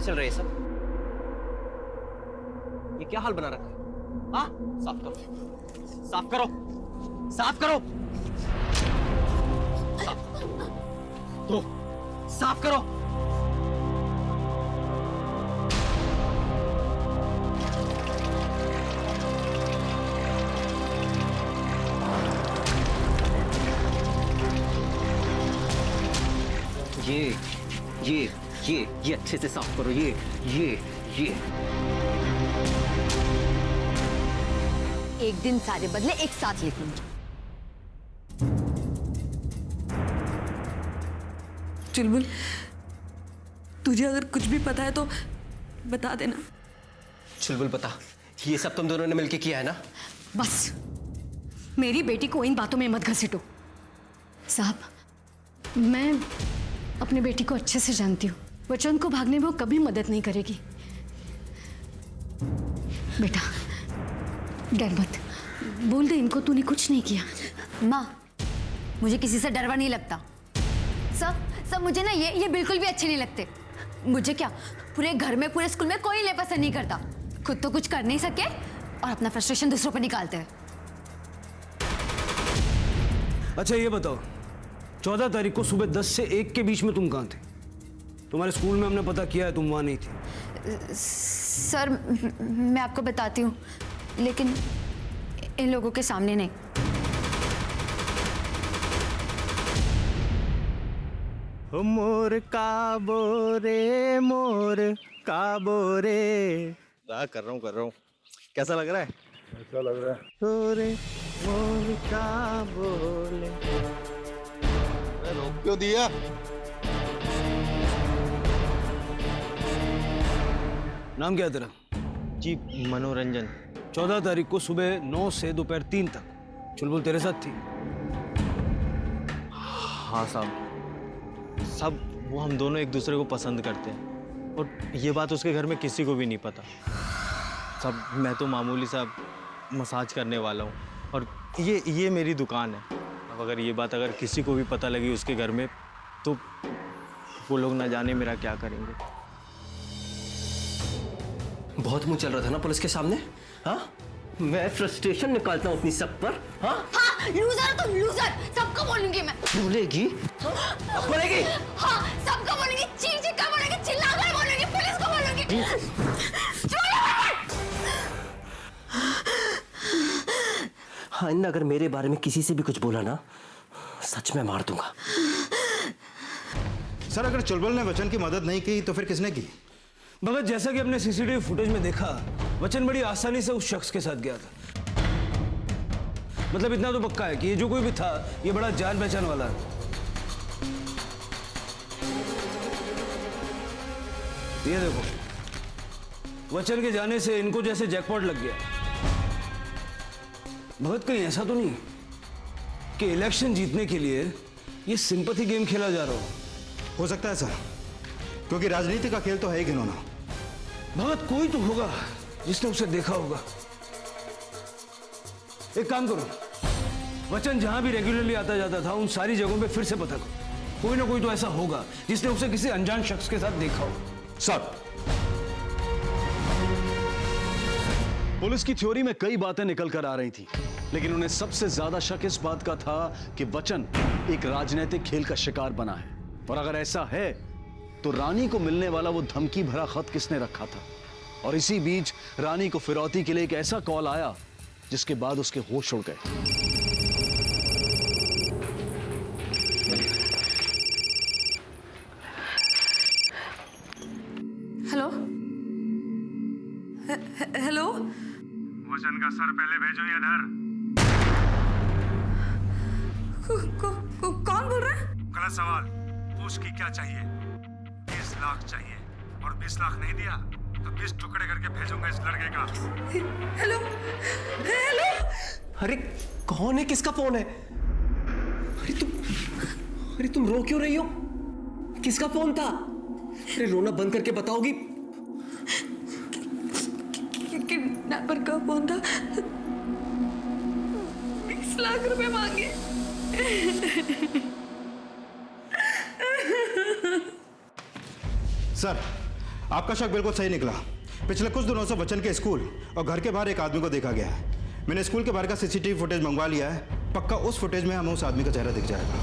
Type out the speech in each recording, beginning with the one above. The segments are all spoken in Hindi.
चल रहा है ये सब? ये क्या हाल बना रखा है? हाँ, साफ करो, साफ करो, साफ करो, तो साफ करो। ये अच्छे से साफ करो। ये एक दिन सारे बदले एक साथ लिखूंगी। चुलबुल, तुझे अगर कुछ भी पता है तो बता देना। चुलबुल बता, ये सब तुम दोनों ने मिलके किया है ना? बस मेरी बेटी को इन बातों में मत घसीटो। साहब, मैं अपनी बेटी को अच्छे से जानती हूँ। वचन को भागने में वो कभी मदद नहीं करेगी। बेटा डर मत, बोल दे इनको तूने कुछ नहीं किया। माँ, मुझे किसी से डरवा नहीं लगता। सब मुझे ना ये बिल्कुल भी अच्छे नहीं लगते। मुझे क्या, पूरे घर में पूरे स्कूल में कोई ले पसंद नहीं करता। खुद तो कुछ कर नहीं सके और अपना फ्रस्ट्रेशन दूसरों पर निकालते हैं। अच्छा ये बताओ, 14 तारीख को सुबह 10 से 1 के बीच में तुम कहाँ थे? तुम्हारे स्कूल में हमने पता किया है तुम वहां नहीं थी। सर मैं आपको बताती हूँ, लेकिन इन लोगों के सामने नहीं। मोर काबो रे। कर रहा हूँ। कैसा लग रहा है? अच्छा लग रहा है। रे मोर काबो रे। रोक क्यों दिया? नाम क्या है तेरा? जी मनोरंजन। 14 तारीख को सुबह 9 से दोपहर 3 तक चुलबुल तेरे साथ थी? हाँ साहब, सब वो हम दोनों एक दूसरे को पसंद करते हैं और ये बात उसके घर में किसी को भी नहीं पता। सब मैं तो मामूली सा मसाज करने वाला हूँ और ये मेरी दुकान है। अब अगर ये बात अगर किसी को भी पता लगी उसके घर में तो वो लोग ना जाने मेरा क्या करेंगे। बहुत मुंह चल रहा था ना पुलिस के सामने। हाँ, मैं फ्रस्ट्रेशन निकालता हूँ अपनी सब पर। हाँ लूजर तुम, लूजर। सबको बोलूंगी मैं। बोलेगी? अब बोलेगी? हाँ सबको बोलूंगी, चीख चीख कर बोलूंगी, चिल्ला कर बोलूंगी, पुलिस को बोलूंगी। हाँ, इन अगर मेरे बारे में किसी से भी कुछ बोला ना, सच में मार दूंगा। सर, अगर चुलबुल ने वचन की मदद नहीं की तो फिर किसने की? भगत, जैसा कि हमने सीसीटीवी फुटेज में देखा, वचन बड़ी आसानी से उस शख्स के साथ गया था। मतलब इतना तो पक्का है कि ये जो कोई भी था, ये बड़ा जान पहचान वाला है। ये देखो, वचन के जाने से इनको जैसे जैकपॉट लग गया। भगत, कहीं ऐसा तो नहीं कि इलेक्शन जीतने के लिए ये सिंपैथी गेम खेला जा रहा हो सकता है सर, क्योंकि राजनीति का खेल तो है ही घिनौना। भगत, कोई तो होगा जिसने उसे देखा होगा। एक काम करो, वचन जहां भी रेगुलरली आता जाता था उन सारी जगहों पे फिर से पता करो। कोई ना कोई तो ऐसा होगा जिसने उसे किसी अनजान शख्स के साथ देखा हो। सर, पुलिस की थ्योरी में कई बातें निकल कर आ रही थी, लेकिन उन्हें सबसे ज्यादा शक इस बात का था कि वचन एक राजनीतिक खेल का शिकार बना है। और अगर ऐसा है तो रानी को मिलने वाला वो धमकी भरा खत किसने रखा था? और इसी बीच रानी को फिरौती के लिए एक ऐसा कॉल आया जिसके बाद उसके होश उड़ गए। Hello hello. वचन का सर पहले भेजो इधर। कौन बोल रहा है? गलत सवाल पूछ की क्या चाहिए? 20 लाख चाहिए और 20 लाख नहीं दिया तो 20 टुकड़े करके भेजूंगा इस लड़के का। Hello hello. अरे कौन है? किसका फोन है? अरे तुम रो क्यों रही हो? किसका फोन था? अरे रोना बंद करके बताओगी? किडनैपर का फोन था। 20 लाख रुपए मांगे। सर, आपका शक बिल्कुल सही निकला। पिछले कुछ दिनों से वचन के स्कूल और घर के बाहर एक आदमी को देखा गया है। मैंने स्कूल के बाहर का सीसीटीवी फुटेज मंगवा लिया है। पक्का उस फुटेज में हमें उस आदमी का चेहरा दिख जाएगा।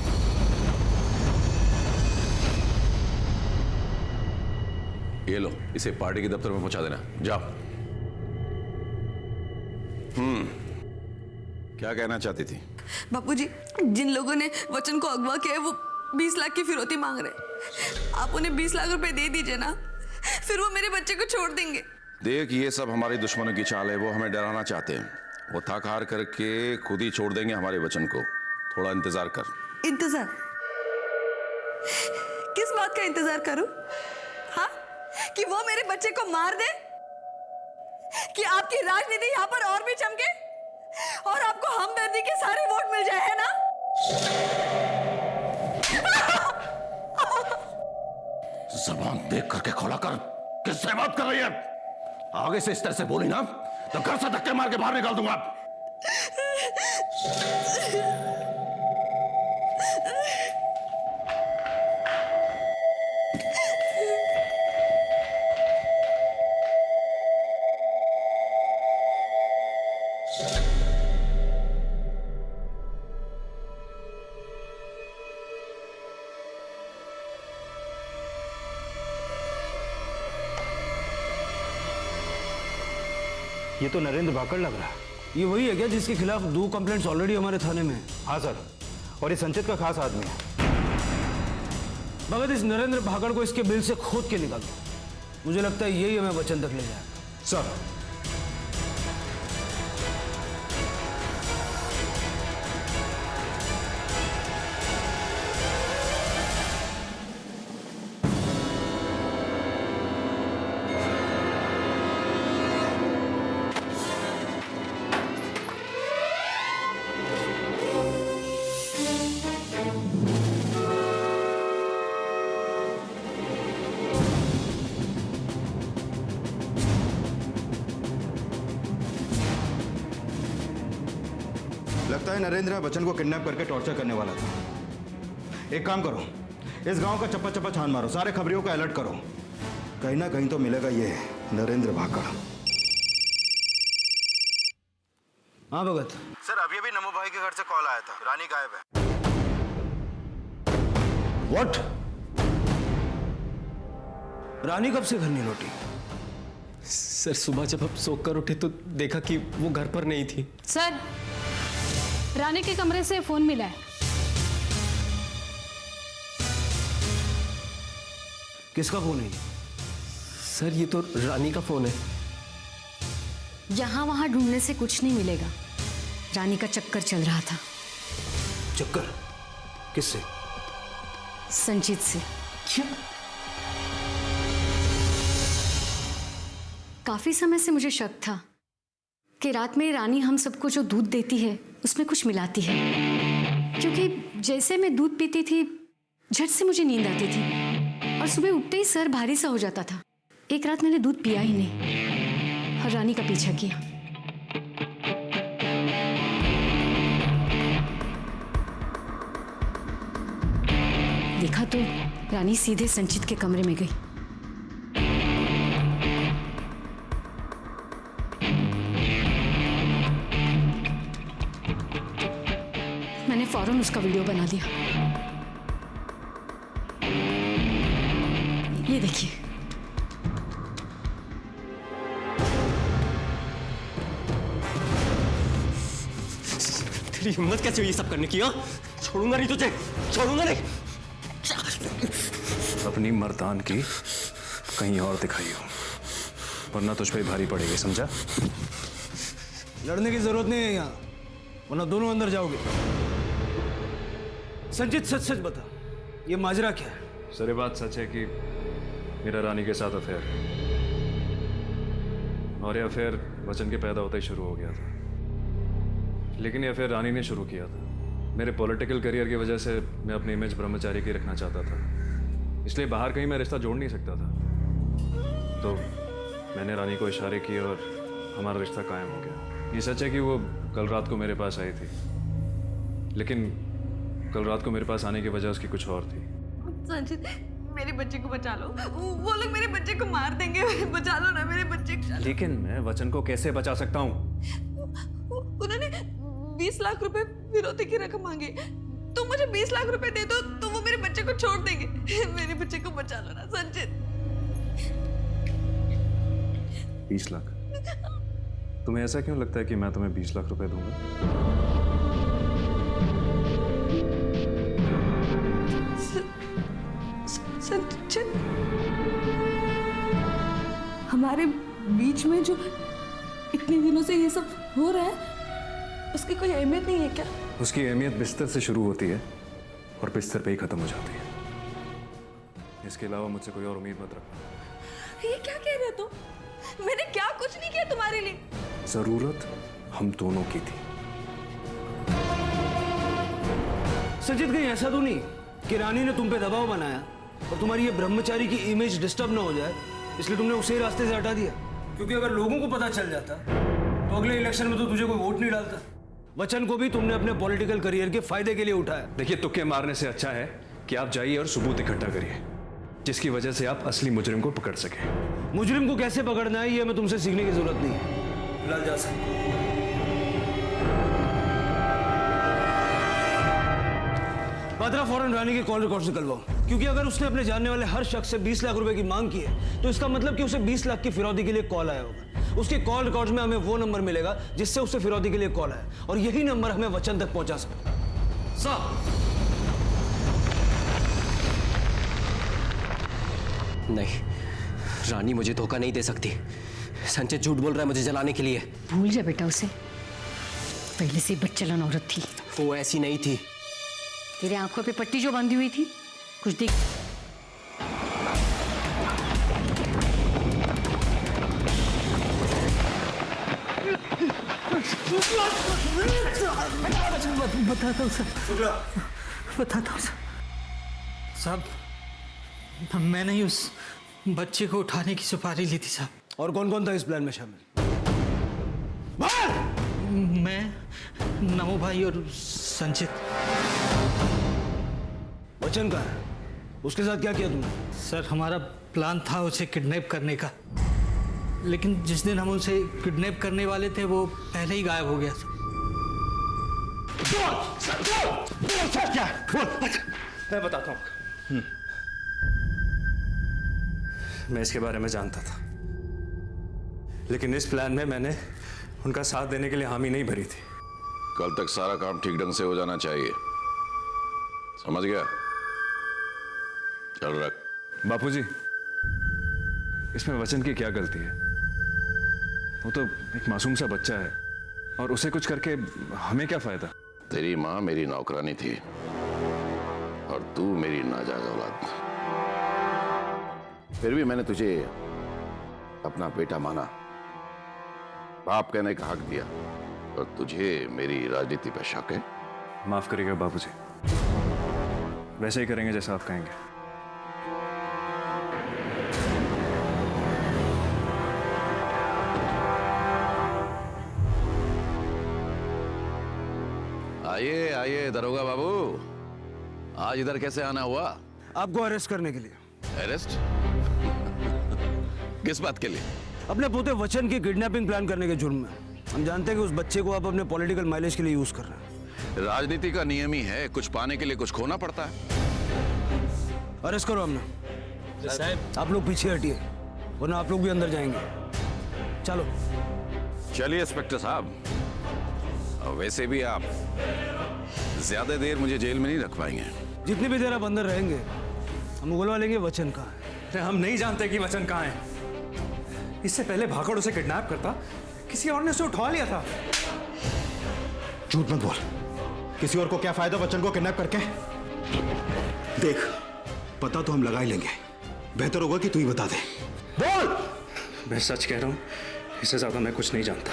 ये लो, इसे पार्टी के दफ्तर में पहुंचा देना। जाओ। क्या कहना चाहती थी? बापूजी, जिन लोगों ने वचन को अगवा किया है वो 20 लाख की फिरौती मांग रहे। आप उन्हें 20 लाख रुपए दे दीजिए ना, फिर वो मेरे बच्चे को छोड़ देंगे। देख, ये सब हमारे दुश्मनों की चाल है। वो हमें डराना चाहते हैं। वो थक हार करके खुद ही छोड़ देंगे हमारे वचन को। थोड़ा इंतजार कर। इंतजार? किस बात का इंतजार करूं? हाँ, कि वो मेरे बच्चे को मार दे, कि आपकी राजनीति यहाँ पर और भी चमके और आपको हमदर्दी के सारे वोट मिल जाए, है ना? जबान देख करके खोला कर। किससे बात कर रही है? आगे से इस तरह से बोली ना तो घर से धक्के मार के बाहर निकाल दूंगा। ये तो नरेंद्र भाकड़ लग रहा है। ये वही है क्या जिसके खिलाफ 2 कंप्लेंट्स ऑलरेडी हमारे थाने में है? हाँ सर, और ये संचित का खास आदमी है। भगत, इस नरेंद्र भाकड़ को इसके बिल से खोद के निकाल दो। मुझे लगता है यही हमें वचन तक ले जाए। सर, लगता है नरेंद्र बच्चन को किडनैप करके टॉर्चर करने वाला था। एक काम करो, इस गांव का चप्पा चप्पा छान मारो, सारे खबरियों का अलर्ट करो। कहीं ना कहीं तो मिलेगा ये नरेंद्र भाकड़। हाँ भगत। सर, अभी अभी नमो भाई के घर से कॉल आया था, रानी गायब है। व्हाट? रानी कब से घर नहीं लौटी? सर, सुबह जब हम सोकर उठे तो देखा कि वो घर पर नहीं थी। सर, रानी के कमरे से फोन मिला है। किसका फोन है? सर, ये तो रानी का फोन है। यहां वहां ढूंढने से कुछ नहीं मिलेगा। रानी का चक्कर चल रहा था। चक्कर? किससे? संचित से। क्या? काफी समय से मुझे शक था कि रात में रानी हम सबको जो दूध देती है उसमें कुछ मिलाती है, क्योंकि जैसे मैं दूध पीती थी झट से मुझे नींद आती थी और सुबह उठते ही सर भारी सा हो जाता था। एक रात मैंने दूध पिया ही नहीं और रानी का पीछा किया। देखा तो रानी सीधे संचित के कमरे में गई। मैंने फौरन उसका वीडियो बना दिया। ये देखिए। तेरी हिम्मत कैसे हुई ये सब करने की? हाँ, छोड़ूंगा नहीं तुझे, छोड़ूंगा नहीं। अपनी मर्दान की कहीं और दिखाइयो, वरना तुझ पे भारी पड़ेगी, समझा? लड़ने की जरूरत नहीं है यहाँ, वरना दोनों अंदर जाओगे। संचित, सच सच बता, ये माजरा क्या है? सर, ये बात सच है कि मेरा रानी के साथ अफेयर है, और ये अफेयर वचन के पैदा होता ही शुरू हो गया था। लेकिन ये अफेयर रानी ने शुरू किया था। मेरे पॉलिटिकल करियर की वजह से मैं अपनी इमेज ब्रह्मचारी की रखना चाहता था, इसलिए बाहर कहीं मैं रिश्ता जोड़ नहीं सकता था। तो मैंने रानी को इशारे किए और हमारा रिश्ता कायम हो गया। ये सच है कि वो कल रात को मेरे पास आई थी, लेकिन कल रात को मेरे पास आने की वजह उसकी कुछ और थी। संचित, मेरे बच्चे को बचा लो, वो लोग मेरे बच्चे को मार देंगे, बचा लो ना मेरे बच्चे को। लेकिन मैं वचन को कैसे बचा सकता हूँ? उन्होंने 20 लाख रुपए फिरौती की रकम मांगी, तुम मुझे 20 लाख रुपए दे दो तो वो मेरे बच्चे को छोड़ देंगे। मेरे बच्चे को बचा लो ना संचित। 20 लाख? तुम्हें ऐसा क्यों लगता है कि मैं तुम्हें 20 लाख रुपए दूंगा? संचित, हमारे बीच में जो इतने दिनों से ये सब हो रहा है, उसकी कोई अहमियत नहीं है क्या? उसकी अहमियत बिस्तर से शुरू होती है और बिस्तर पे ही खत्म हो जाती है। इसके अलावा मुझसे कोई और उम्मीद मत रखना। ये क्या कह रहे हो तुम? मैंने क्या कुछ नहीं किया तुम्हारे लिए। जरूरत हम दोनों की थी। संचित, कहीं ऐसा तो नहीं कि रानी ने तुम पे दबाव बनाया और तुम्हारी ये ब्रह्मचारी की इमेज डिस्टर्ब ना हो जाए, इसलिए तुमने उसे ही रास्ते से हटा दिया? क्योंकि अगर लोगों को पता चल जाता तो अगले इलेक्शन में तो तुझे कोई वोट नहीं डालता। वचन को भी तुमने अपने पॉलिटिकल करियर के फायदे के लिए उठाया। देखिए, तुक्के मारने से अच्छा है कि आप जाइए और सबूत इकट्ठा करिए, जिसकी वजह से आप असली मुजरिम को पकड़ सके। मुजरिम को कैसे पकड़ना है ये हमें तुमसे सीखने की जरूरत नहीं है। फिलहाल जा सकते। पात्रा, फौरन रानी के कॉल रिकॉर्ड निकलवाओ, क्योंकि अगर उसने अपने जानने वाले हर शख्स से 20 लाख रुपए की मांग की है तो इसका मतलब कि उसे 20 लाख की फिरौती के लिए कॉल आया होगा। उसके कॉल रिकॉर्ड्स में हमें वो नंबर मिलेगा जिससे उसे फिरौती के लिए कॉल आया, और यही नंबर हमें वचन तक पहुंचा सकता है। साहब, नहीं, रानी मुझे धोखा नहीं दे सकती। संचित झूठ बोल रहा है मुझे जलाने के लिए। भूल जा बेटा उसे, पहले से ही बच्चलन औरत थी। वो ऐसी नहीं थी। तेरे आंखों पे पट्टी जो बांधी हुई थी, कुछ देख। बताता हूँ सर, बताता हूँ सर। साहब, मैंने ही उस बच्चे को उठाने की सुपारी ली थी साहब। और कौन कौन था इस प्लान में शामिल? मैं, नमो भाई और संचित। वचन का है, उसके साथ क्या किया तुमने? सर, हमारा प्लान था उसे किडनैप करने का, लेकिन जिस दिन हम उसे किडनैप करने वाले थे वो पहले ही गायब हो गया। मैं बताता हूँ। मैं इसके बारे में जानता था, लेकिन इस प्लान में मैंने उनका साथ देने के लिए हामी नहीं भरी थी। कल तक सारा काम ठीक ढंग से हो जाना चाहिए, समझ गया? चल रख। बापूजी, इसमें वचन की क्या गलती है? वो तो एक मासूम सा बच्चा है, और उसे कुछ करके हमें क्या फायदा? तेरी माँ मेरी नौकरानी थी और तू मेरी नाजायज औलाद। फिर भी मैंने तुझे अपना बेटा माना, बाप कहने का हक दिया, और तुझे मेरी राजनीति पे शक है? माफ करिएगा बापूजी, वैसे ही करेंगे जैसा आप कहेंगे। आइए आइए दरोगा बाबू, आज इधर कैसे आना हुआ? आपको अरेस्ट करने के लिए। अरेस्ट? किस बात के लिए? अपने पोते वचन की किडनैपिंग प्लान करने के जुर्म में। हम जानते हैं कि उस बच्चे को आप अपने पॉलिटिकल माइलेज के लिए यूज कर रहे हैं। राजनीति का नियम ही है, कुछ पाने के लिए कुछ खोना पड़ता है। अरेस्ट करो हमने। साहब, आप लोग पीछे हटिए, वरना आप लोग भी अंदर जाएंगे। चलो। चलिए इंस्पेक्टर साहब, वैसे भी आप ज्यादा देर मुझे जेल में नहीं रख पाएंगे। जितनी भी देर आप अंदर रहेंगे हम उगलवा लेंगे वचन का। अरे हम नहीं जानते कि वचन कहाँ है। इससे पहले भागड़ उसे किडनैप करता, किसी और ने उसे उठा लिया था। झूठ मत बोल, किसी और को क्या फायदा वचन को किडनैप करके? देख, पता तो हम लगा ही लेंगे, बेहतर होगा कि तू ही बता दे। बोल। मैं सच कह रहा हूँ, इससे ज्यादा मैं कुछ नहीं जानता।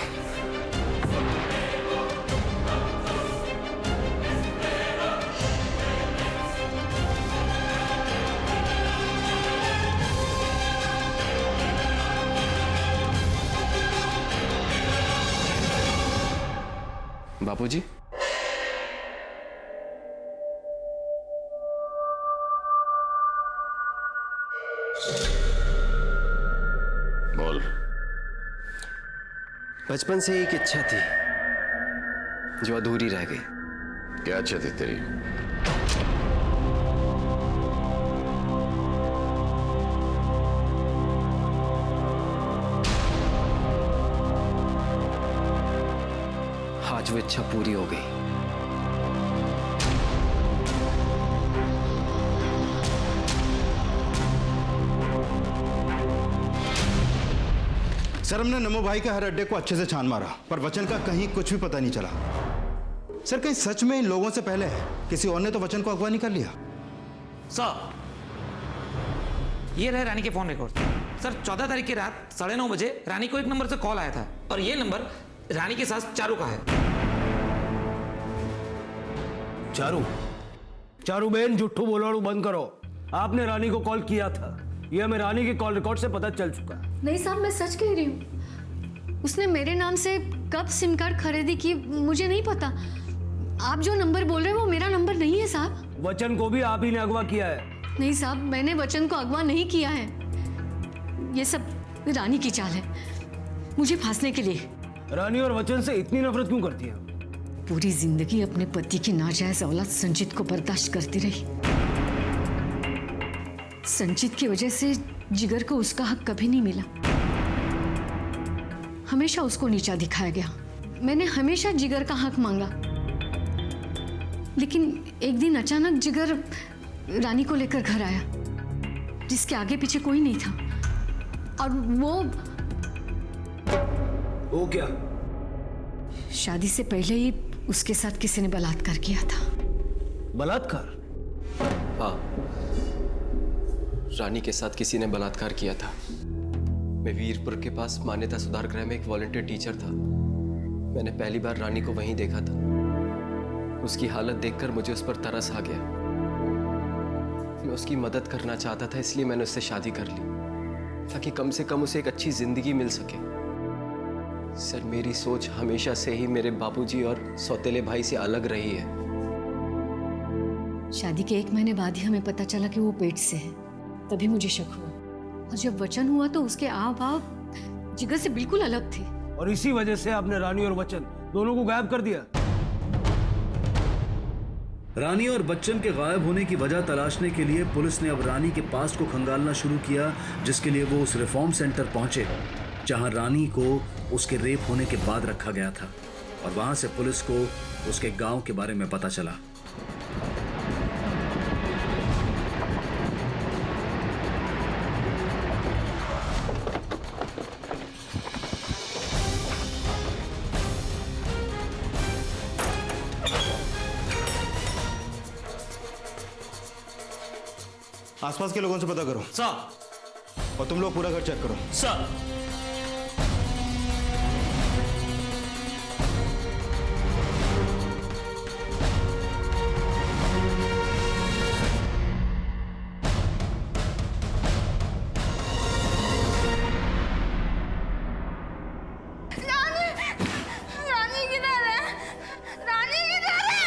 बापूजी, बचपन से एक इच्छा थी जो अधूरी रह गई। क्या इच्छा थी तेरी? आज वो इच्छा पूरी हो गई। सर, हमने नमो भाई के हर अड्डे को अच्छे से छान मारा, पर वचन का कहीं कुछ भी पता नहीं चला। सर, कहीं सच में इन लोगों से पहले किसी और ने तो वचन को अगवा नहीं कर लिया? सर, ये रहे रानी के फोन रिकॉर्ड। सर, 14 तारीख की रात 9:30 बजे रानी को एक नंबर से कॉल आया था और ये नंबर रानी के साथ चारू का है। चारू बहन, झूठू बोलाड़ू बंद करो। आपने रानी को कॉल किया था, यह हमें रानी के कॉल रिकॉर्ड से पता चल चुका है। नहीं साहब, मैं सच कह रही हूँ। उसने मेरे नाम से कब सिम कार्ड खरीदी की मुझे नहीं पता। आप जो नंबर बोल रहे हैं वो मेरा नंबर नहीं है साहब। वचन को भी आप ही ने अगवा किया है। नहीं साहब, मैंने वचन को अगवा नहीं किया है। ये सब रानी की चाल है, मुझे फांसने के लिए। रानी और वचन से इतनी नफरत क्यों करती है? पूरी जिंदगी अपने पति की नाजायज औलाद संचित को बर्दाश्त करती रही। संचित की वजह से जिगर को उसका हक कभी नहीं मिला। हमेशा उसको नीचा दिखाया गया। मैंने हमेशा जिगर का हक मांगा, लेकिन एक दिन अचानक जिगर रानी को लेकर घर आया, जिसके आगे पीछे कोई नहीं था। और वो क्या? शादी से पहले ही उसके साथ किसी ने बलात्कार किया था। बलात्कार? हाँ, रानी के साथ किसी ने बलात्कार किया था। मैं वीरपुर के पास मान्यता सुधार गृह में एक वॉलंटियर टीचर था। मैंने पहली बार रानी को वहीं देखा था। उसकी हालत देखकर मुझे उस पर तरस आ गया। मैं उसकी मदद करना चाहता था, इसलिए मैंने उससे शादी कर ली, ताकि कम से कम उसे एक अच्छी जिंदगी मिल सके। सर, मेरी सोच हमेशा से ही मेरे बाबूजी और सौतेले भाई से अलग रही है। शादी के 1 महीने बाद ही हमें पता चला कि वो पेट से है। तभी मुझे शक हुआ, और जब वचन हुआ तो उसके आव भाव जिगर से बिल्कुल अलग थे। और इसी वजह से आपने रानी और वचन दोनों को गायब कर दिया। रानी और बच्चन के गायब होने की वजह तलाशने के लिए पुलिस ने अब रानी के पास्ट को खंगालना शुरू किया, जिसके लिए वो उस रिफॉर्म सेंटर पहुंचे जहां रानी को उसके रेप होने के बाद रखा गया था। और वहां से पुलिस को उसके गांव के बारे में पता चला। आसपास के लोगों से पता करो। सर। और तुम लोग पूरा घर चेक करो। सर। रानी किधर है? रानी किधर है?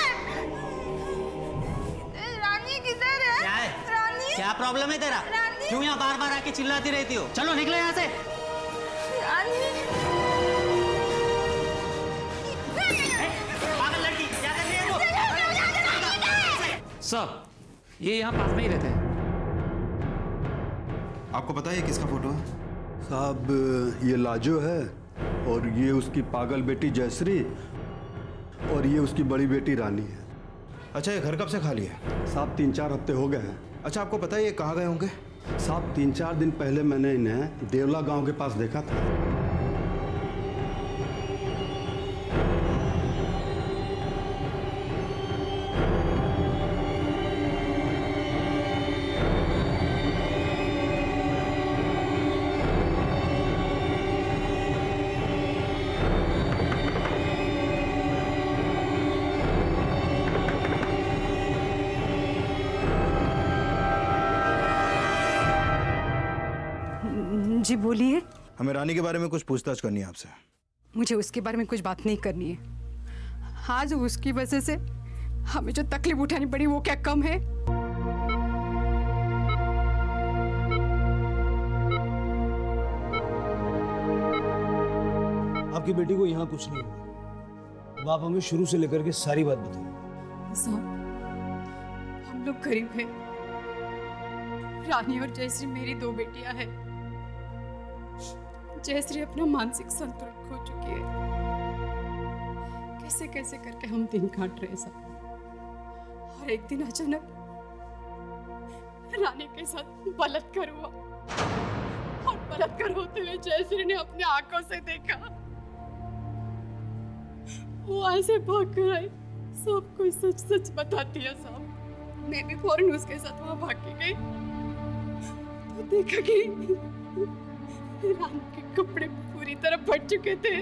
रानी किधर है? क्या है? रानी? क्या प्रॉब्लम है तेरा? रानी? क्यों यहाँ बार बार आके चिल्लाती रहती हो? चलो निकलो यहाँ से। रानी? पागल लड़की, क्या कर रही है तू? सर, ये यहाँ पास में ही रहते हैं। आपको पता है ये किसका फोटो है? साहब, ये लाजो है, और ये उसकी पागल बेटी जयश्री, और ये उसकी बड़ी बेटी रानी है। अच्छा, ये घर कब से खाली है? साहब, 3-4 हफ्ते हो गए हैं। अच्छा, आपको पता है ये कहाँ गए होंगे? साहब, 3-4 दिन पहले मैंने इन्हें देवला गांव के पास देखा था। जी बोलिए। हमें रानी के बारे में कुछ पूछताछ करनी है आपसे। मुझे उसके बारे में कुछ बात नहीं करनी है। आज उसकी वजह से हमें जो तकलीफ उठानी पड़ी वो क्या कम है? अब आपकी बेटी को यहाँ कुछ नहीं हुआ। अब आप हमें शुरू से लेकर के सारी बात बताइए। साहब, हम लोग गरीब हैं। रानी और जयश्री मेरी 2 बेटियां हैं। जयश्री अपना मानसिक संतुलन खो चुकी है। कैसे कैसे करके हम दिन काट रहे हैं साहब। और एक दिन अचानक रानी के साथ बलात्कार हुआ, और बलात्कार होते हुए जयश्री ने अपने आंखों से देखा। वो ऐसे भाग कर आई, सब कुछ सच सच बताती है साहब। मैं भी फौरन उसके साथ वहां भाग के गई तो देखा कि रानी के कपड़े पूरी तरह फट चुके थे।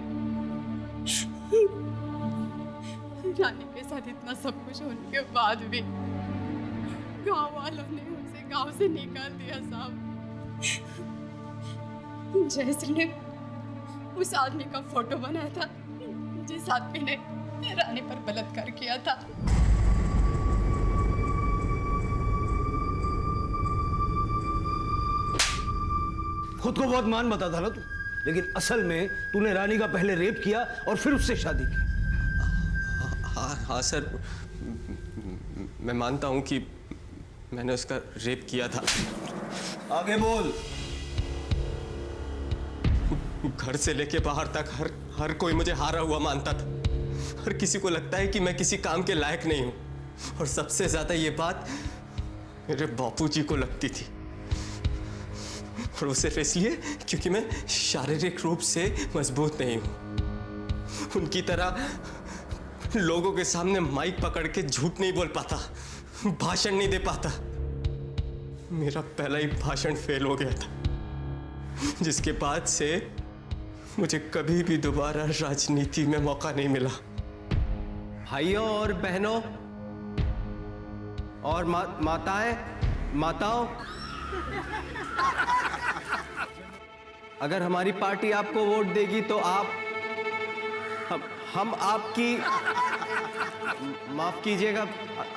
रानी के साथ इतना सब कुछ होने के बाद भी गांव वालों ने उसे गांव से निकाल दिया साहब। जयश्री ने उस आदमी का फोटो बनाया था जिस आदमी ने रानी पर बलात्कार किया था। खुद को बहुत मान बताता ना तू, लेकिन असल में तूने रानी का पहले रेप किया और फिर उससे शादी की। हाँ सर, मैं मानता हूँ कि मैंने उसका रेप किया था। आगे बोल। घर से लेके बाहर तक हर कोई मुझे हारा हुआ मानता था। हर किसी को लगता है कि मैं किसी काम के लायक नहीं हूँ, और सबसे ज्यादा ये बात मेरे बापूजी को लगती थी। और वो सिर्फ इसलिए क्योंकि मैं शारीरिक रूप से मजबूत नहीं हूँ। उनकी तरह लोगों के सामने माइक पकड़ के झूठ नहीं बोल पाता, भाषण नहीं दे पाता। मेरा पहला ही भाषण फेल हो गया था, जिसके बाद से मुझे कभी भी दोबारा राजनीति में मौका नहीं मिला। भाइयों और बहनों और माताओं, अगर हमारी पार्टी आपको वोट देगी तो हम आपकी, माफ कीजिएगा,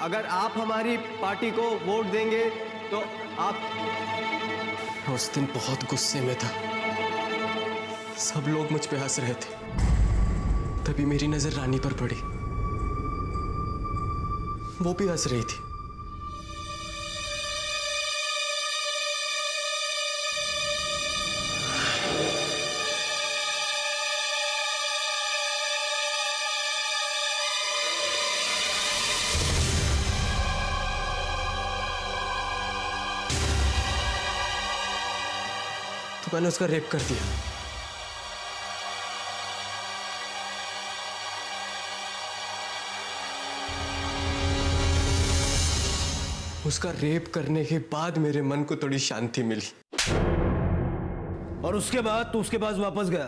अगर आप हमारी पार्टी को वोट देंगे तो आप। उस दिन बहुत गुस्से में था। सब लोग मुझ पे हंस रहे थे। तभी मेरी नजर रानी पर पड़ी। वो भी हंस रही थी। तो मैंने उसका रेप कर दिया। उसका रेप करने के बाद मेरे मन को थोड़ी शांति मिली। और उसके बाद तू उसके पास वापस गया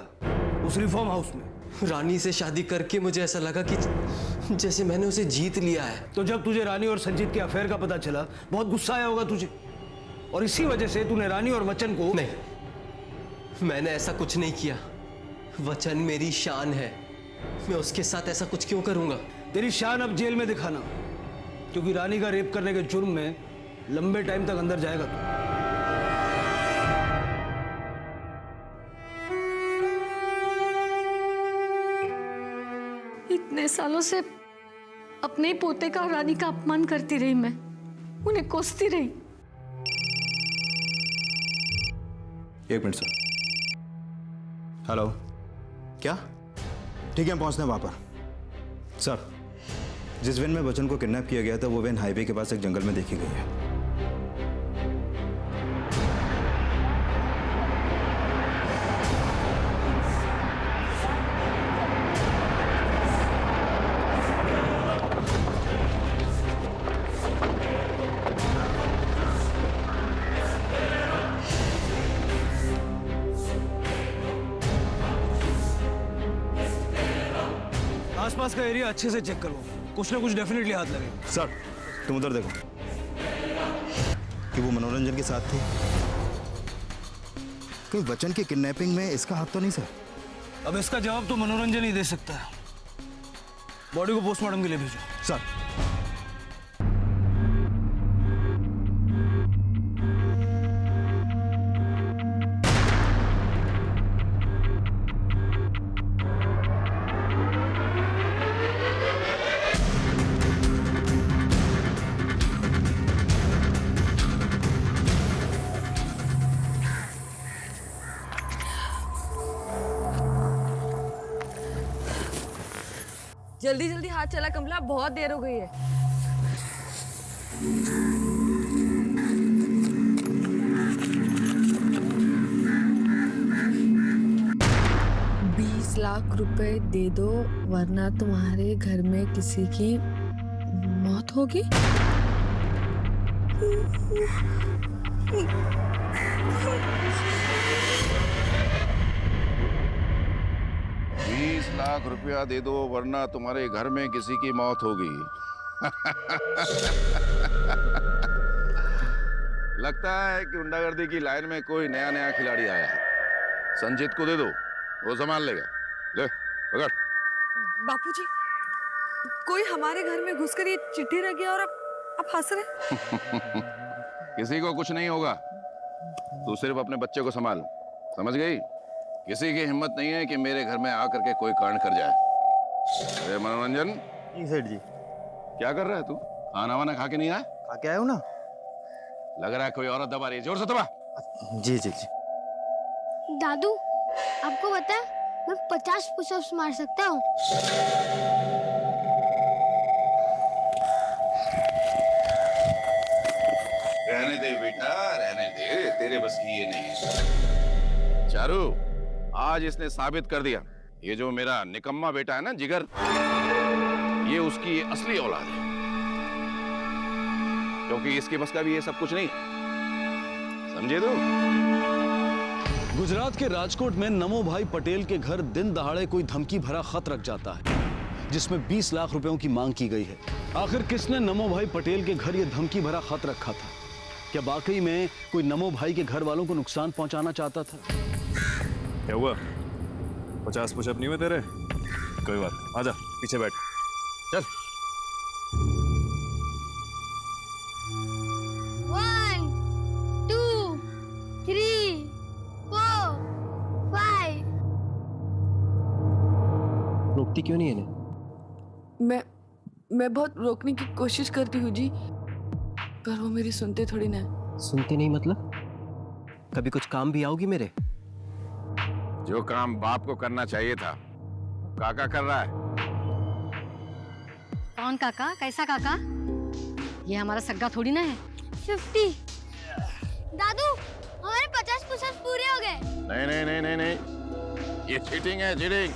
उस रिफॉर्म हाउस में। रानी से शादी करके मुझे ऐसा लगा कि जैसे मैंने उसे जीत लिया है। तो जब तुझे रानी और संजीत के अफेयर का पता चला, बहुत गुस्सा आया होगा तुझे, और इसी वजह से तूने रानी और वचन को। नहीं, मैंने ऐसा कुछ नहीं किया। वचन मेरी शान है, मैं उसके साथ ऐसा कुछ क्यों करूंगा? तेरी शान अब जेल में दिखाना, क्योंकि रानी का रेप करने के जुर्म में लंबे टाइम तक अंदर जाएगा तू। इतने सालों से अपने पोते का और रानी का अपमान करती रही मैं, उन्हें कोसती रही। एक मिनट सर। हेलो, क्या? ठीक है, हम पहुंचते हैं वहां पर। सर, जिस वैन में वचन को किडनैप किया गया था वो वैन हाईवे के पास एक जंगल में देखी गई है। आसपास का एरिया अच्छे से चेक करो, कुछ ना कुछ डेफिनेटली हाथ लगेगा। सर, तुम उधर देखो कि वो मनोरंजन के साथ थे। कोई वचन की किडनैपिंग में इसका हाथ तो नहीं सर? अब इसका जवाब तो मनोरंजन ही दे सकता है। बॉडी को पोस्टमार्टम के लिए भेजो। सर। जल्दी जल्दी हाथ चला कमला, बहुत देर हो गई है। ₹20 लाख दे दो वरना तुम्हारे घर में किसी की मौत होगी। 20 लाख रुपया दे दो वरना तुम्हारे घर में किसी की मौत होगी। लगता है कि गुंडागर्दी की लाइन में कोई नया नया खिलाड़ी आया है। संजीत को दे दो, वो संभाल लेगा। ले पकड़। बापूजी, कोई हमारे घर में घुसकर ये चिट्ठी रख गया और अब हंस रहे। किसी को कुछ नहीं होगा, तू सिर्फ अपने बच्चे को संभाल, समझ गई? किसी की हिम्मत नहीं है कि मेरे घर में आकर के कोई कांड कर जाए। ए मनोरंजन। जी सेठ जी। क्या कर रहा है तू? खाना वाना खा के नहीं आया? खा के आया हूँ ना। लग रहा है कोई औरत दबा रही है, जोर से दबा। जी जी जी। दादू, आपको पता है मैं 50 पुशअप्स मार सकता हूँ। रहने दे बेटा, रहने दे, तेरे बस की ये नहीं है। चारू, आज इसने साबित कर दिया, ये जो मेरा निकम्मा बेटा है ना जिगर, ये उसकी असली औलाद है। क्योंकि इसके बस का भी ये सब कुछ नहीं, समझे तू? गुजरात के राजकोट में नमो भाई पटेल के घर दिन दहाड़े कोई धमकी भरा खत रख जाता है जिसमें 20 लाख रुपयों की मांग की गई है। आखिर किसने नमो भाई पटेल के घर यह धमकी भरा खत रखा था? क्या वाकई में कोई नमो भाई के घर वालों को नुकसान पहुंचाना चाहता था? क्या हुआ? 50 पुशअप नहीं हुए तेरे? कोई बात नहीं, आजा पीछे बैठ, चल। 1 2 3 4 5। रोकती क्यों नहीं है इन्हें? मैं बहुत रोकने की कोशिश करती हूँ जी, पर वो मेरी सुनते थोड़ी ना है। सुनते नहीं मतलब? कभी कुछ काम भी आओगी मेरे? जो काम बाप को करना चाहिए था, काका कर रहा है। कौन काका? कैसा काका? ये हमारा सग्गा थोड़ी ना है। 50। दादू, हमारे 50 पुशअप्स पूरे हो गए। नहीं नहीं नहीं नहीं नहीं, ये चीटिंग है, चीटिंग।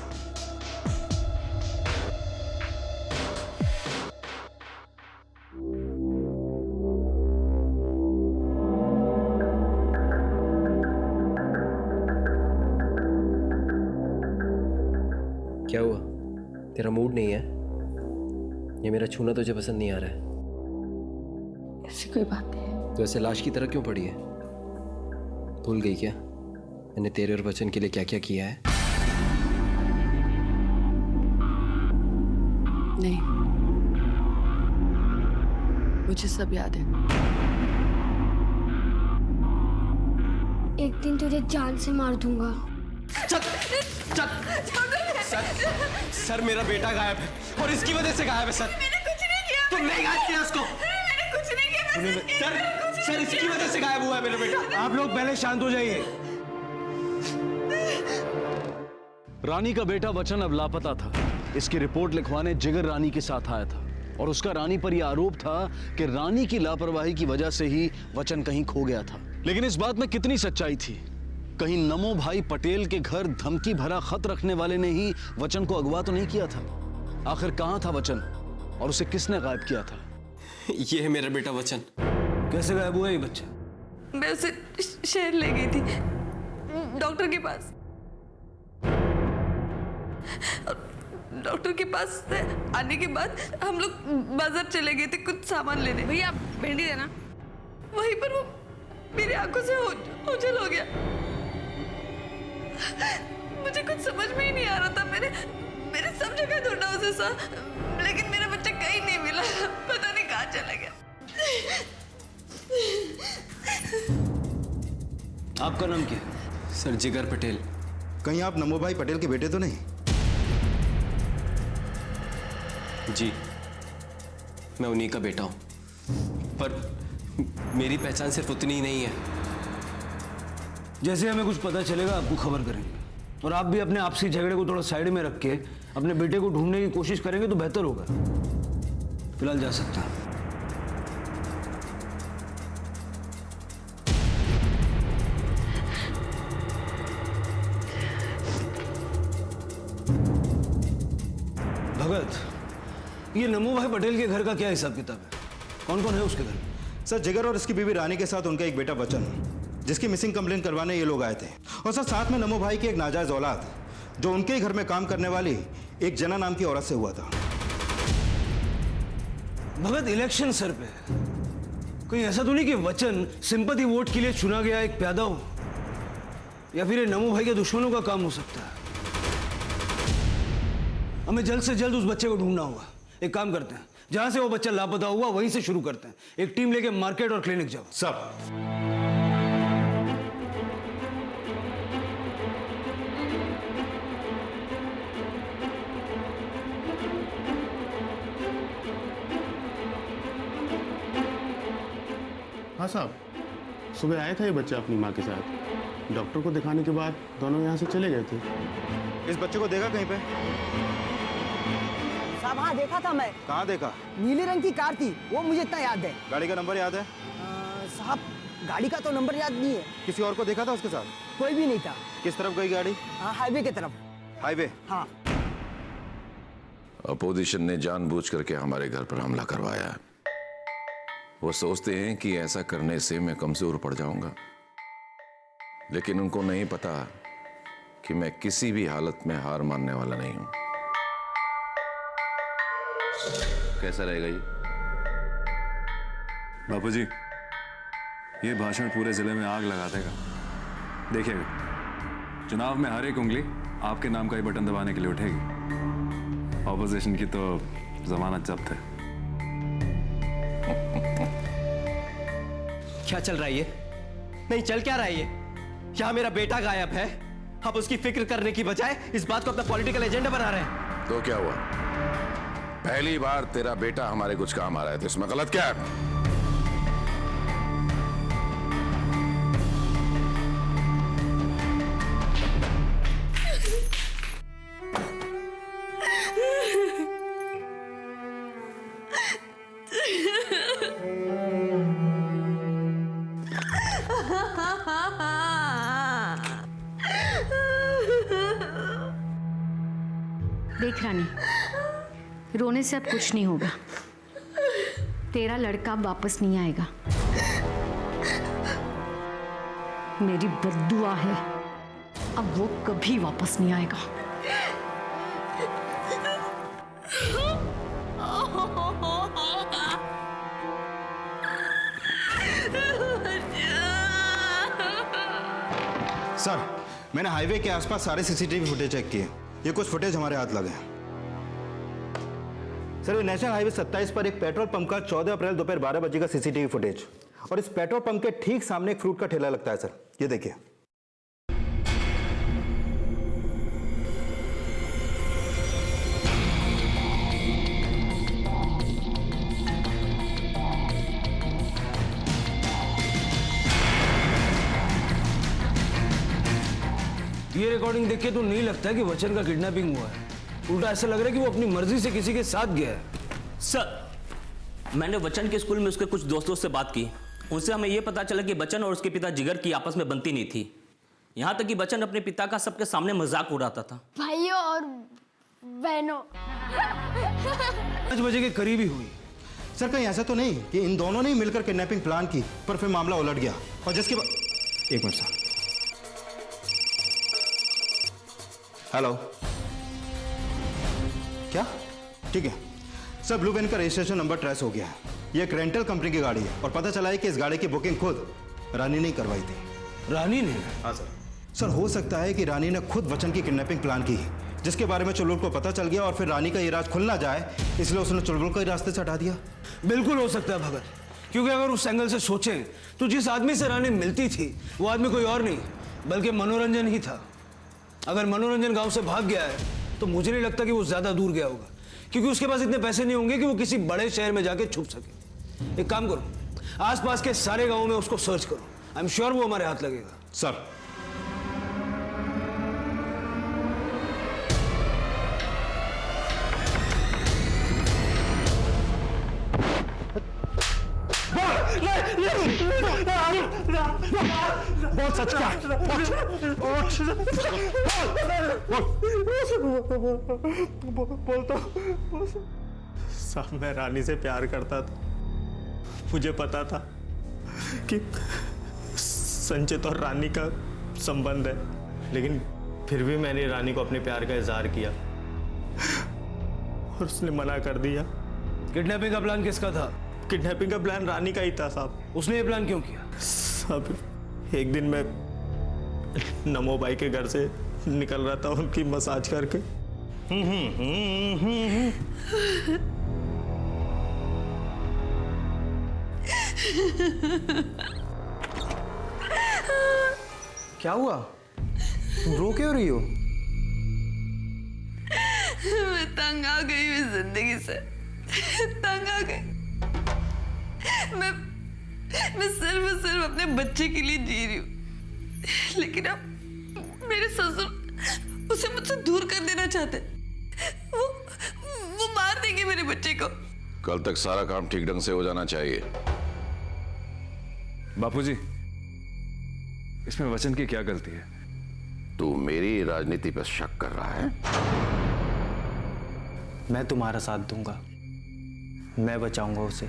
क्या हुआ? तेरा मूड नहीं है? ये मेरा छूना तुझे पसंद नहीं आ रहा है? ऐसी कोई बात नहीं है। तो ऐसे लाश की तरह क्यों पड़ी है? भूल गई क्या मैंने तेरे और वचन के लिए क्या क्या किया है? नहीं, मुझे सब याद है। एक दिन तुझे जान से मार दूंगा। सर मेरा बेटा गायब है और इसकी वजह से गायब है सर। मैंने कुछ नहीं किया। तुमने गायब किया उसको? मैंने कुछ नहीं किया। सर इसकी वजह से गायब हुआ है मेरा बेटा। आप लोग पहले शांत हो जाइए। रानी का बेटा वचन अब लापता था। इसकी रिपोर्ट लिखवाने जिगर रानी के साथ आया था और उसका रानी पर यह आरोप था कि रानी की लापरवाही की वजह से ही वचन कहीं खो गया था। लेकिन इस बात में कितनी सच्चाई थी? कहीं नमो भाई पटेल के घर धमकी भरा खत रखने वाले ने ही वचन को अगवा तो नहीं किया था? आखिर कहां था वचन और उसे किसने गायब किया था? ये है मेरा बेटा वचन। कैसे गायब हुआ ये बच्चा? मैं उसे शहर ले गई थी, डॉक्टर के पास। डॉक्टर के पास से आने के बाद हम लोग बाजार चले गए थे कुछ सामान लेने। भैया आप भिंडी देना। वहीं पर वो मेरी आंखों से ओझल हो गया। मुझे कुछ समझ में ही नहीं आ रहा था। मैंने सब जगह ढूंढा उसे सर, लेकिन मेरा बच्चा कहीं नहीं मिला। पता नहीं कहाँ चला गया। आपका नाम क्या है? सर जिगर पटेल। कहीं आप नमो भाई पटेल के बेटे तो नहीं? जी मैं उन्हीं का बेटा हूं, पर मेरी पहचान सिर्फ उतनी ही नहीं है। जैसे हमें कुछ पता चलेगा आपको खबर करेंगे। और आप भी अपने आपसी झगड़े को थोड़ा साइड में रख के अपने बेटे को ढूंढने की कोशिश करेंगे तो बेहतर होगा। फिलहाल जा सकता है। भगत, ये नमो भाई पटेल के घर का क्या हिसाब किताब है? कौन कौन है उसके घर? सर, जिगर और इसकी बीवी रानी के साथ उनका एक बेटा बच्चन, जिसकी मिसिंग कंप्लेंट करवाने ये लोग आए थे। और सर, साथ में नमो भाई की एक नाजायज औलाद, जो उनके ही घर में काम करने वाली एक जना नाम की औरत से हुआ था। भगत, इलेक्शन सर पे कोई ऐसा तो नहीं कि वचन सिंपैथी वोट के लिए चुना गया एक प्यादा हो, या फिर ये नमो भाई के दुश्मनों का काम हो सकता है। हमें जल्द से जल्द उस बच्चे को ढूंढना होगा। एक काम करते हैं, जहां से वो बच्चा लापता हुआ वहीं से शुरू करते हैं। एक टीम लेके मार्केट और क्लिनिक जाओ। सब हाँ साहब, सुबह आया था ये बच्चा अपनी माँ के साथ। डॉक्टर को दिखाने के बाद दोनों यहाँ से चले गए थे। इस बच्चे को देखा कहीं पे? साहब हाँ, देखा था मैं। कहाँ देखा? नीले रंग की कार थी, वो मुझे इतना याद है। गाड़ी का नंबर याद है? साहब गाड़ी का तो नंबर याद नहीं है। किसी और को देखा था उसके साथ? कोई भी नहीं था। किस तरफ गई गाड़ी? हाईवे की तरफ। हाईवे? हाँ। अपोजिशन ने जानबूझ करके हमारे घर पर हमला करवाया है। वो सोचते हैं कि ऐसा करने से मैं कमजोर पड़ जाऊंगा, लेकिन उनको नहीं पता कि मैं किसी भी हालत में हार मानने वाला नहीं हूं। कैसा रहेगा ये? बापूजी, ये भाषण पूरे जिले में आग लगा देगा। देखिएगा, चुनाव में हर एक उंगली आपके नाम का ही बटन दबाने के लिए उठेगी। ऑपोजिशन की तो जमानत जब्त है। क्या चल रहा है ये? नहीं, चल क्या रहा है ये? क्या मेरा बेटा गायब है? आप उसकी फिक्र करने की बजाय इस बात को अपना पॉलिटिकल एजेंडा बना रहे हैं। तो क्या हुआ? पहली बार तेरा बेटा हमारे कुछ काम आ रहा है, तो इसमें गलत क्या है? देख रानी, रोने से अब कुछ नहीं होगा। तेरा लड़का वापस नहीं आएगा। मेरी बद्दुआ है, अब वो कभी वापस नहीं आएगा। सर, मैंने हाईवे के आसपास सारे सीसीटीवी फुटेज चेक किए। ये कुछ फुटेज हमारे हाथ लगे। सर, ये नेशनल हाईवे 27 पर एक पेट्रोल पंप का 14 अप्रैल दोपहर 12 बजे का सीसीटीवी फुटेज, और इस पेट्रोल पंप के ठीक सामने एक फ्रूट का ठेला लगता है। सर, ये देखिए। ये रिकॉर्डिंग देख के तो नहीं लगता कि वचन का किडनैपिंग हुआ है। उल्टा ऐसा लग रहा है कि वो अपनी मर्जी से किसी के साथ गया है। सर, मैंने वचन के स्कूल में उसके कुछ दोस्तों से बात की। उनसे हमें यह पता चला कि बच्चन और उसके पिता जिगर की आपस में बनती नहीं थी। यहाँ तक कि बच्चन अपने पिता का सबके सामने मजाक उड़ाता था। भाइयों और बहनों। 5 बजे के करीब ही हुई। सर, कहीं ऐसा तो नहीं कि इन दोनों ने ही मिलकर किडनैपिंग प्लान की, पर फिर मामला उलट गया और जिसके बाद। एक मिनट सर। हेलो, क्या? ठीक है सर, ब्लू वैन का रजिस्ट्रेशन नंबर ट्रेस हो गया है। ये एक रेंटल कंपनी की गाड़ी है और पता चला है कि इस गाड़ी की बुकिंग खुद रानी ने करवाई थी। रानी ने? हाँ सर। सर, हो सकता है कि रानी ने खुद वचन की किडनैपिंग प्लान की, जिसके बारे में चुलबुल को पता चल गया और फिर रानी का ये राज खुल ना जाए, इसलिए उसने चुलबुल को ही रास्ते से हटा दिया। बिल्कुल हो सकता है भगत, क्योंकि अगर उस एंगल से सोचें तो जिस आदमी से रानी मिलती थी वो आदमी कोई और नहीं बल्कि मनोरंजन ही था। अगर मनोरंजन गांव से भाग गया है तो मुझे नहीं लगता कि वो ज्यादा दूर गया होगा, क्योंकि उसके पास इतने पैसे नहीं होंगे कि वो किसी बड़े शहर में जाके छुप सके। एक काम करो, आसपास के सारे गांवों में उसको सर्च करो। आई एम श्योर वो हमारे हाथ लगेगा। सर, बोल सच क्या है? बोलता साहब, मैं रानी से प्यार करता था। मुझे पता था कि संचित और रानी का संबंध है, लेकिन फिर भी मैंने रानी को अपने प्यार का इजहार किया और उसने मना कर दिया। किडनैपिंग का प्लान किसका था? किडनैपिंग का प्लान रानी का ही था साहब। उसने ये प्लान क्यों किया? साहब, एक दिन मैं नमो भाई के घर से निकल रहा था उनकी मसाज करके। क्या हुआ? तुम रो क्यों रही हो? मैं तंग आ गई हूँ इस जिंदगी से, तंग आ गई। मैं सिर्फ अपने बच्चे के लिए जी रही हूँ, लेकिन अब मेरे ससुर उसे मुझसे दूर कर देना चाहते। वो मार देंगे मेरे बच्चे को। कल तक सारा काम ठीक ढंग से हो जाना चाहिए। बापूजी, इसमें वचन की क्या गलती है? तू मेरी राजनीति पर शक कर रहा है? मैं तुम्हारा साथ दूंगा, मैं बचाऊंगा उसे,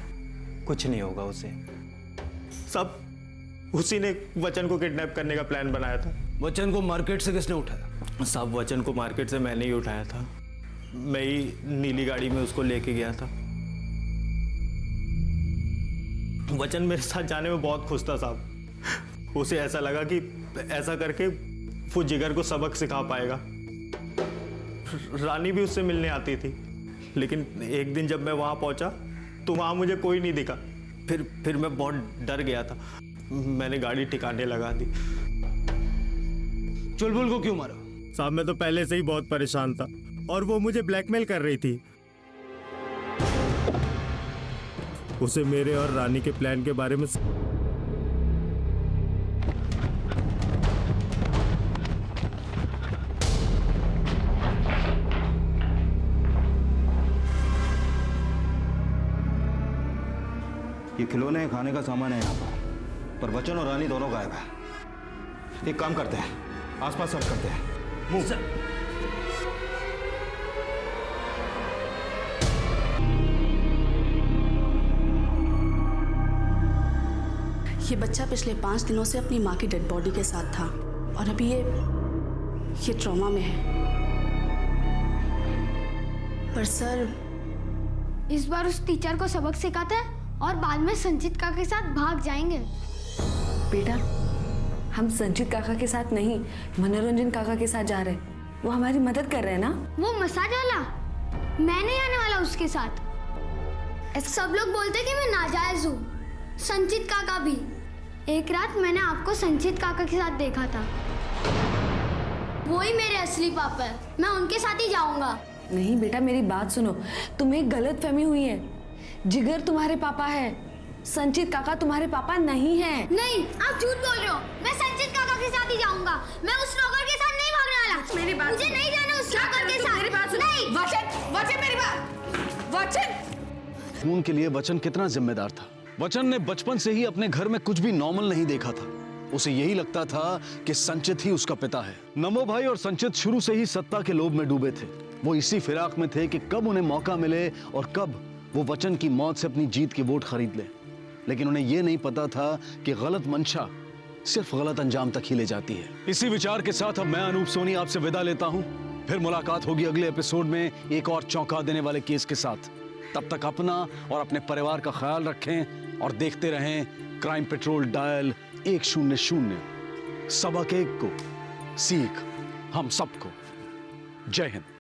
कुछ नहीं होगा उसे। सब उसी ने वचन को किडनैप करने का प्लान बनाया था। वचन को मार्केट से किसने उठाया? साहब, वचन को मार्केट से मैंने ही उठाया था। मैं ही नीली गाड़ी में उसको लेके गया था। वचन मेरे साथ जाने में बहुत खुश था साहब। उसे ऐसा लगा कि ऐसा करके वो जिगर को सबक सिखा पाएगा। रानी भी उससे मिलने आती थी, लेकिन एक दिन जब मैं वहां पहुंचा तो वहां मुझे कोई नहीं दिखा। फिर मैं बहुत डर गया था। मैंने गाड़ी ठिकाने लगा दी। चुलबुल को क्यों मारा? साहब, मैं तो पहले से ही बहुत परेशान था और वो मुझे ब्लैकमेल कर रही थी। उसे मेरे और रानी के प्लान के बारे में ये खिलौने खाने का सामान है यहाँ पर वचन और रानी दोनों गायब है। एक काम करते हैं, आसपास सर्च करते हैं। ये बच्चा पिछले 5 दिनों से अपनी माँ की डेड बॉडी के साथ था और अभी ये ट्रॉमा में है। पर सर, इस बार उस टीचर को सबक सिखाते हैं और बाद में संचित काका के साथ भाग जाएंगे। बेटा, हम संचित काका के साथ नहीं, मनोरंजन काका के साथ जा रहे हैं। वो हमारी मदद कर रहे हैं ना। वो मसाज वाला? मैं नहीं आने वाला उसके साथ। सब लोग बोलते कि मैं नाजायज हूँ। संचित काका भी। एक रात मैंने आपको संचित काका के साथ देखा था। वही मेरे असली पापा है। मैं उनके साथ ही जाऊंगा। नहीं बेटा, मेरी बात सुनो। तुम्हें गलतफहमी हुई है। जिगर तुम्हारे पापा है, संचित काका तुम्हारे पापा नहीं है। नहीं, आप झूठ बोल रहे हो। मैं संचित काका के साथ ही जाऊंगा। मैं उस नौकर के साथ नहीं भागने वाला। मेरी बात मुझे नहीं जाना उस नौकर के साथ। मेरी बात सुनो। नहीं। वचन, मेरी बात। वचन। खून के लिए वचन कितना जिम्मेदार था। वचन ने बचपन से ही अपने घर में कुछ भी नॉर्मल नहीं देखा था। उसे यही लगता था कि संचित ही उसका पिता है। नमो भाई और संचित शुरू से ही सत्ता के लोभ में डूबे थे। वो इसी फिराक में थे कि कब उन्हें मौका मिले और कब वो वचन की मौत से अपनी जीत की वोट खरीद ले। लेकिन उन्हें यह नहीं पता था कि गलत मंशा सिर्फ गलत अंजाम तक ही ले जाती है। इसी विचार के साथ अब मैं अनूप सोनी आपसे विदा लेता हूं। फिर मुलाकात होगी अगले एपिसोड में एक और चौंका देने वाले केस के साथ। तब तक अपना और अपने परिवार का ख्याल रखें और देखते रहें क्राइम पेट्रोल डायल 100। सबक एक को सीख हम सबको। जय हिंद।